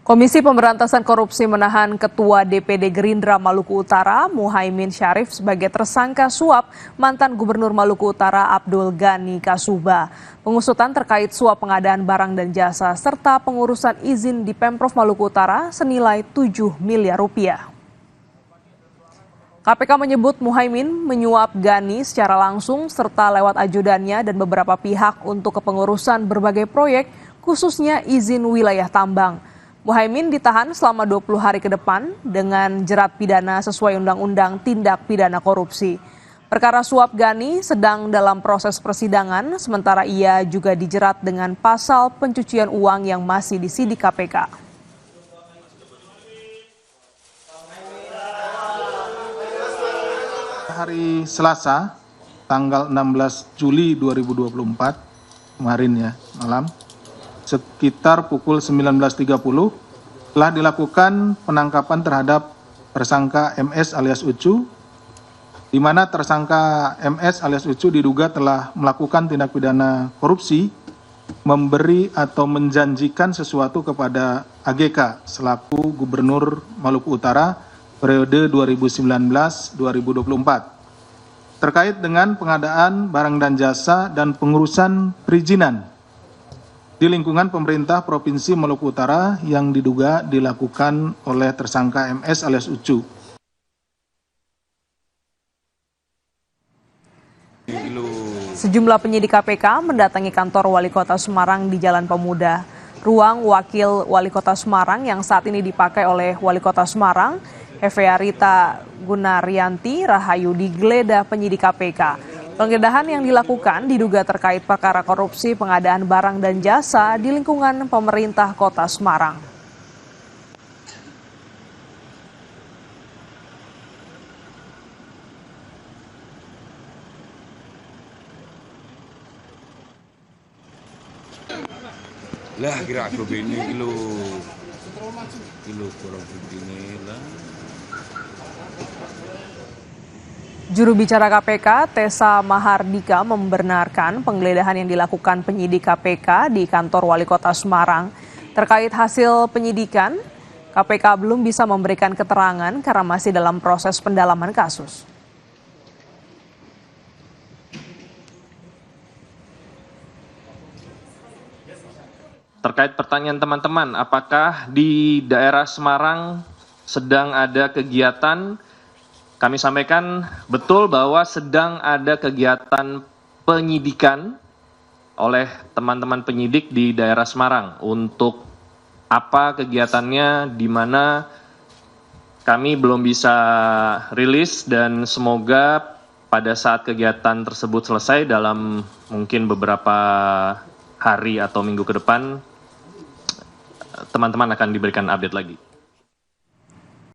Komisi Pemberantasan Korupsi menahan Ketua DPD Gerindra Maluku Utara, Muhaimin Syarif sebagai tersangka suap mantan Gubernur Maluku Utara Abdul Ghani Kasuba. Pengusutan terkait suap pengadaan barang dan jasa serta pengurusan izin di Pemprov Maluku Utara senilai 7 miliar rupiah. KPK menyebut Muhaimin menyuap Ghani secara langsung serta lewat ajudannya dan beberapa pihak untuk kepengurusan berbagai proyek, khususnya izin wilayah tambang. Muhaimin ditahan selama 20 hari ke depan dengan jerat pidana sesuai Undang-Undang Tindak Pidana Korupsi. Perkara suap Ghani sedang dalam proses persidangan, sementara ia juga dijerat dengan pasal pencucian uang yang masih disidik KPK. Hari Selasa, tanggal 16 Juli 2024, kemarin ya, malam, sekitar pukul 19.30 telah dilakukan penangkapan terhadap tersangka MS alias Ucu, di mana tersangka MS alias Ucu diduga telah melakukan tindak pidana korupsi, memberi atau menjanjikan sesuatu kepada AGK selaku Gubernur Maluku Utara periode 2019-2024 terkait dengan pengadaan barang dan jasa dan pengurusan perizinan di lingkungan pemerintah Provinsi Maluku Utara yang diduga dilakukan oleh tersangka MS alias Ucu. Sejumlah penyidik KPK mendatangi kantor Wali Kota Semarang di Jalan Pemuda. Ruang Wakil Wali Kota Semarang yang saat ini dipakai oleh Wali Kota Semarang, Hefearita Gunaryanti Rahayu, digeledah penyidik KPK. Penggeledahan yang dilakukan diduga terkait perkara korupsi pengadaan barang dan jasa di lingkungan pemerintah Kota Semarang. Lah kira aku ini kilo kurang begini lah. Juru bicara KPK, Tessa Mahardika, membenarkan penggeledahan yang dilakukan penyidik KPK di kantor Wali Kota Semarang. Terkait hasil penyidikan, KPK belum bisa memberikan keterangan karena masih dalam proses pendalaman kasus. Terkait pertanyaan teman-teman, apakah di daerah Semarang sedang ada kegiatan? Kami sampaikan betul bahwa sedang ada kegiatan penyidikan oleh teman-teman penyidik di daerah Semarang. Untuk apa kegiatannya, di mana kami belum bisa rilis, dan semoga pada saat kegiatan tersebut selesai dalam mungkin beberapa hari atau minggu ke depan, teman-teman akan diberikan update lagi.